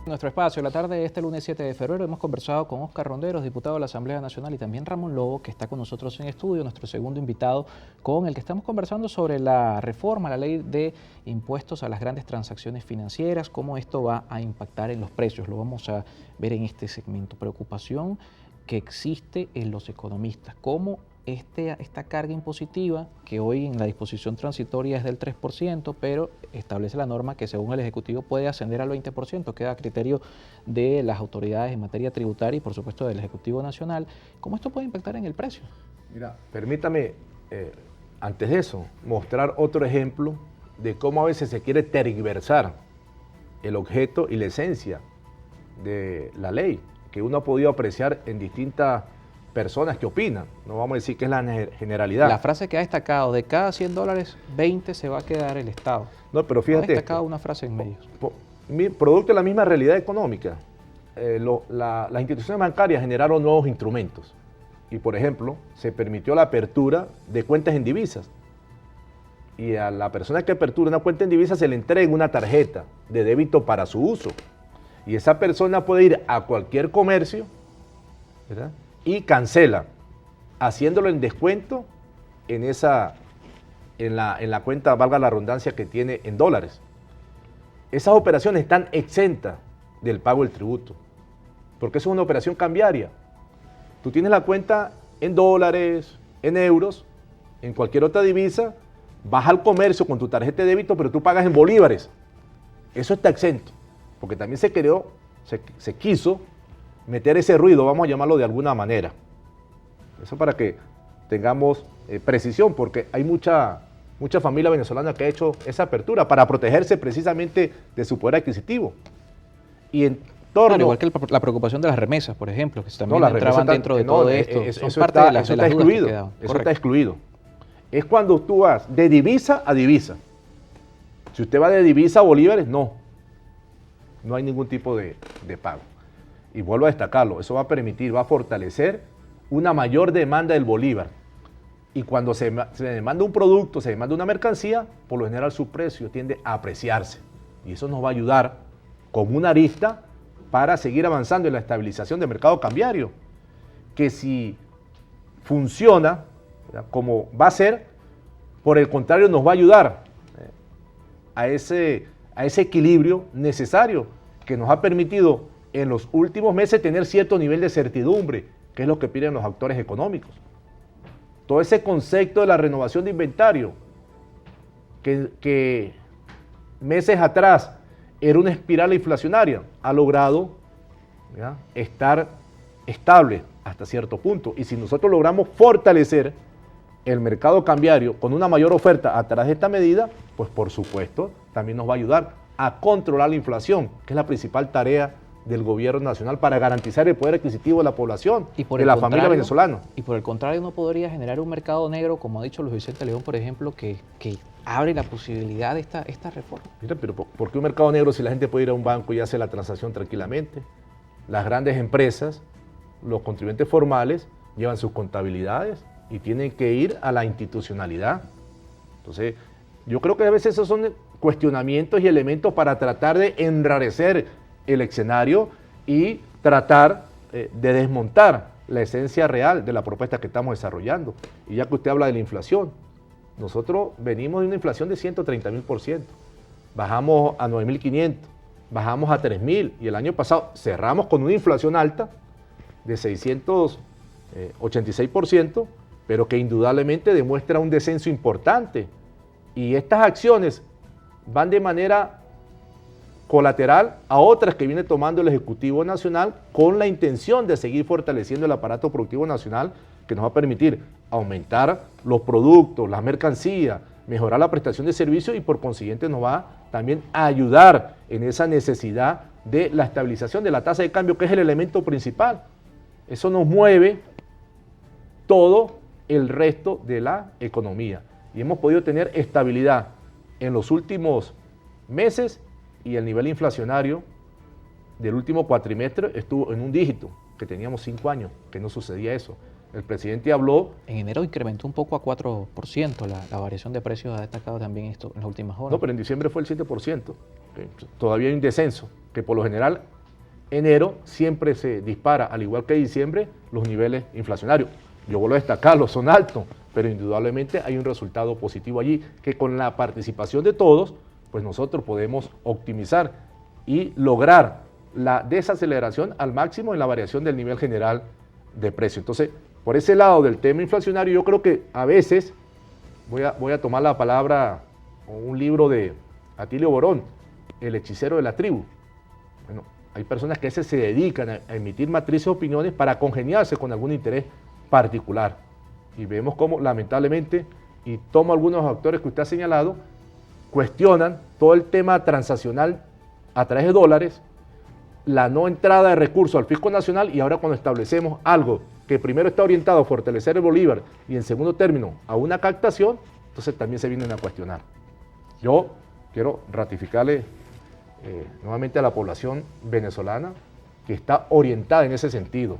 En nuestro espacio, la tarde de este lunes 7 de febrero, hemos conversado con Óscar Ronderos, diputado de la Asamblea Nacional, y también Ramón Lobo, que está con nosotros en estudio, nuestro segundo invitado, con el que estamos conversando sobre la reforma, la ley de impuestos a las grandes transacciones financieras, cómo esto va a impactar en los precios. Lo vamos a ver en este segmento. Preocupación que existe en los economistas, cómo esta carga impositiva, que hoy en la disposición transitoria es del 3%, pero establece la norma que según el Ejecutivo puede ascender al 20%, queda a criterio de las autoridades en materia tributaria y por supuesto del Ejecutivo Nacional. ¿Cómo esto puede impactar en el precio? Mira, permítame, antes de eso, mostrar otro ejemplo de cómo a veces se quiere tergiversar el objeto y la esencia de la ley, que uno ha podido apreciar en distintas personas que opinan. No vamos a decir que es la generalidad. La frase que ha destacado, de cada $100, 20 se va a quedar el Estado. No, pero fíjate. Ha destacado una frase en medios. Producto de la misma realidad económica, las instituciones bancarias generaron nuevos instrumentos. Y, por ejemplo, se permitió la apertura de cuentas en divisas. Y a la persona que apertura una cuenta en divisas se le entrega una tarjeta de débito para su uso. Y esa persona puede ir a cualquier comercio, ¿verdad?, y cancela, haciéndolo en descuento en la cuenta, valga la redundancia, que tiene en dólares. Esas operaciones están exentas del pago del tributo, porque eso es una operación cambiaria. Tú tienes la cuenta en dólares, en euros, en cualquier otra divisa, vas al comercio con tu tarjeta de débito, pero tú pagas en bolívares. Eso está exento, porque también se quiso meter ese ruido, vamos a llamarlo de alguna manera. Eso para que tengamos precisión, porque hay mucha familia venezolana que ha hecho esa apertura para protegerse precisamente de su poder adquisitivo. Y en torno... Igual que la preocupación de las remesas, por ejemplo, que también entraban dentro de todo esto. Eso está excluido. Eso está excluido. Es cuando tú vas de divisa a divisa. Si usted va de divisa a bolívares, no hay ningún tipo de pago. Y vuelvo a destacarlo, eso va a permitir, va a fortalecer una mayor demanda del bolívar. Y cuando se demanda un producto, se demanda una mercancía, por lo general su precio tiende a apreciarse. Y eso nos va a ayudar como una arista para seguir avanzando en la estabilización del mercado cambiario. Que si funciona, ¿verdad?, como va a ser, por el contrario nos va a ayudar a ese equilibrio necesario que nos ha permitido en los últimos meses tener cierto nivel de certidumbre, que es lo que piden los actores económicos. Todo ese concepto de la renovación de inventario, que meses atrás era una espiral inflacionaria, ha logrado, ¿ya?, estar estable hasta cierto punto. Y si nosotros logramos fortalecer el mercado cambiario con una mayor oferta a través de esta medida, pues por supuesto también nos va a ayudar a controlar la inflación, que es la principal tarea del gobierno nacional para garantizar el poder adquisitivo de la población, de la familia venezolana. Y por el contrario, ¿no podría generar un mercado negro, como ha dicho Luis Vicente León, por ejemplo, que abre la posibilidad de esta reforma? Mira, pero ¿por qué un mercado negro si la gente puede ir a un banco y hace la transacción tranquilamente? Las grandes empresas, los contribuyentes formales, llevan sus contabilidades y tienen que ir a la institucionalidad. Entonces, yo creo que a veces esos son cuestionamientos y elementos para tratar de enrarecer el escenario y tratar de desmontar la esencia real de la propuesta que estamos desarrollando. Y ya que usted habla de la inflación, nosotros venimos de una inflación de 130.000%, bajamos a 9.500, bajamos a 3.000 y el año pasado cerramos con una inflación alta de 686%, pero que indudablemente demuestra un descenso importante. Y estas acciones van de manera colateral a otras que viene tomando el Ejecutivo Nacional con la intención de seguir fortaleciendo el aparato productivo nacional, que nos va a permitir aumentar los productos, las mercancías, mejorar la prestación de servicios y por consiguiente nos va también a ayudar en esa necesidad de la estabilización de la tasa de cambio, que es el elemento principal. Eso nos mueve todo el resto de la economía y hemos podido tener estabilidad en los últimos meses y el nivel inflacionario del último cuatrimestre estuvo en un dígito, que teníamos 5 años, que no sucedía eso. El presidente habló... En enero incrementó un poco a 4%, la variación de precios ha destacado también esto en las últimas horas. No, pero en diciembre fue el 7%. Todavía hay un descenso, que por lo general enero siempre se dispara, al igual que diciembre, los niveles inflacionarios. Yo vuelvo a destacarlos, son altos, pero indudablemente hay un resultado positivo allí, que con la participación de todos, pues nosotros podemos optimizar y lograr la desaceleración al máximo en la variación del nivel general de precio. Entonces, por ese lado del tema inflacionario, yo creo que a veces, voy a tomar la palabra o un libro de Atilio Borón, El hechicero de la tribu. Bueno, hay personas que a veces se dedican a emitir matrices de opiniones para congeniarse con algún interés particular. Y vemos cómo, lamentablemente, y tomo algunos actores que usted ha señalado, cuestionan todo el tema transaccional a través de dólares, la no entrada de recursos al fisco nacional, y ahora cuando establecemos algo que primero está orientado a fortalecer el bolívar y en segundo término a una captación, entonces también se vienen a cuestionar. Yo quiero ratificarle nuevamente a la población venezolana que está orientada en ese sentido,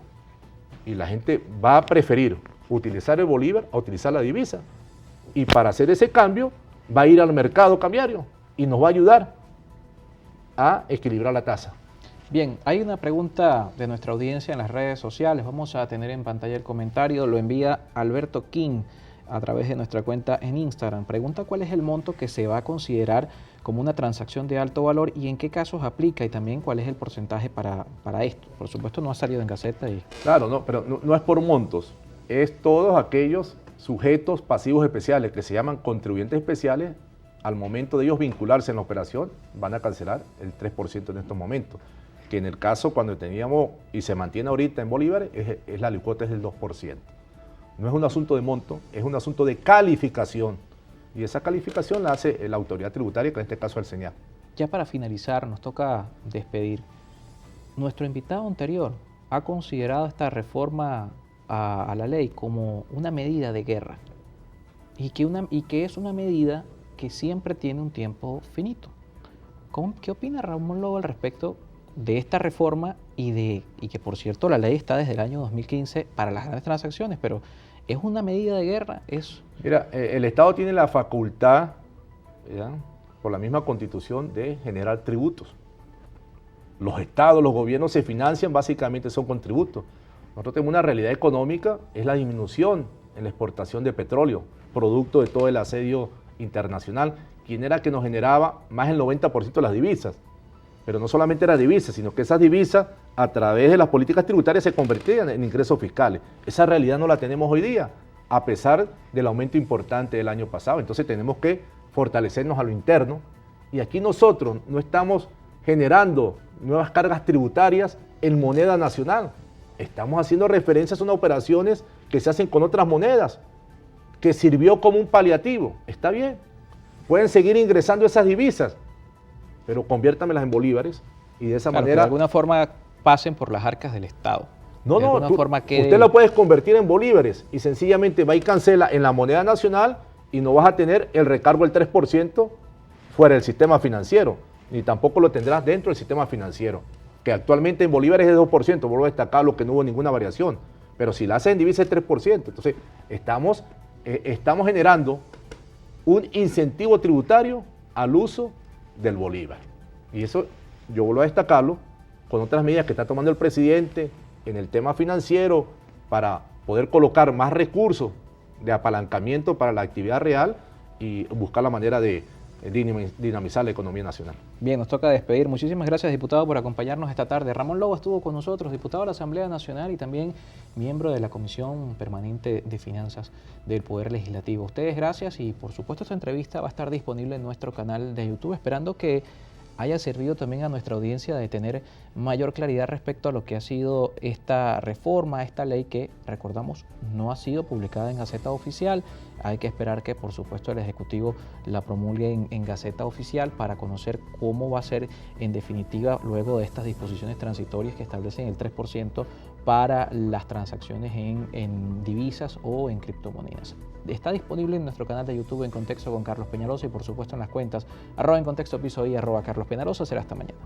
y la gente va a preferir utilizar el bolívar a utilizar la divisa, y para hacer ese cambio va a ir al mercado cambiario y nos va a ayudar a equilibrar la tasa. Bien, hay una pregunta de nuestra audiencia en las redes sociales. Vamos a tener en pantalla el comentario. Lo envía Alberto King a través de nuestra cuenta en Instagram. Pregunta cuál es el monto que se va a considerar como una transacción de alto valor y en qué casos aplica, y también cuál es el porcentaje para esto. Por supuesto no ha salido en Gaceta. Claro, no, pero no es por montos. Es todos aquellos sujetos pasivos especiales que se llaman contribuyentes especiales. Al momento de ellos vincularse en la operación, van a cancelar el 3% en estos momentos, que en el caso cuando teníamos y se mantiene ahorita en bolívares, la alícuota es del 2%. No es un asunto de monto, es un asunto de calificación, y esa calificación la hace la autoridad tributaria, que en este caso es el SENIAC. Ya para finalizar, nos toca despedir. Nuestro invitado anterior ha considerado esta reforma a la ley como una medida de guerra, y que es una medida que siempre tiene un tiempo finito. ¿Qué opina Ramón Lobo al respecto de esta reforma y que, por cierto, la ley está desde el año 2015 para las grandes transacciones, pero es una medida de guerra? Mira, el Estado tiene la facultad, ¿ya?, por la misma Constitución, de generar tributos. Los estados, los gobiernos se financian básicamente son con tributos. Nosotros tenemos una realidad económica, es la disminución en la exportación de petróleo, producto de todo el asedio internacional, quien era que nos generaba más del 90% de las divisas. Pero no solamente era divisas, sino que esas divisas, a través de las políticas tributarias, se convertían en ingresos fiscales. Esa realidad no la tenemos hoy día, a pesar del aumento importante del año pasado. Entonces tenemos que fortalecernos a lo interno, y aquí nosotros no estamos generando nuevas cargas tributarias en moneda nacional. Estamos haciendo referencias a unas operaciones que se hacen con otras monedas, que sirvió como un paliativo. Está bien, pueden seguir ingresando esas divisas, pero conviértamelas en bolívares, y de esa manera... de alguna forma pasen por las arcas del Estado. No, usted lo puedes convertir en bolívares y sencillamente va y cancela en la moneda nacional, y no vas a tener el recargo del 3% fuera del sistema financiero, ni tampoco lo tendrás dentro del sistema financiero, que actualmente en bolívares es 2%, vuelvo a destacar lo que no hubo ninguna variación, pero si la haces en divisa es 3%, entonces estamos generando un incentivo tributario al uso del bolívar. Y eso yo vuelvo a destacarlo con otras medidas que está tomando el presidente en el tema financiero para poder colocar más recursos de apalancamiento para la actividad real y buscar la manera de dinamizar la economía nacional. Bien, nos toca despedir. Muchísimas gracias, diputado, por acompañarnos esta tarde. Ramón Lobo estuvo con nosotros, diputado de la Asamblea Nacional y también miembro de la Comisión Permanente de Finanzas del Poder Legislativo. Ustedes gracias, y por supuesto esta entrevista va a estar disponible en nuestro canal de YouTube, esperando que haya servido también a nuestra audiencia de tener mayor claridad respecto a lo que ha sido esta reforma, esta ley que, recordamos, no ha sido publicada en Gaceta Oficial. Hay que esperar que, por supuesto, el Ejecutivo la promulgue en Gaceta Oficial para conocer cómo va a ser en definitiva luego de estas disposiciones transitorias que establecen el 3% para las transacciones en divisas o en criptomonedas. Está disponible en nuestro canal de YouTube En Contexto con Carlos Peñalosa, y por supuesto en las cuentas @EnContextoPiso y @CarlosPeñalosa. Será hasta mañana.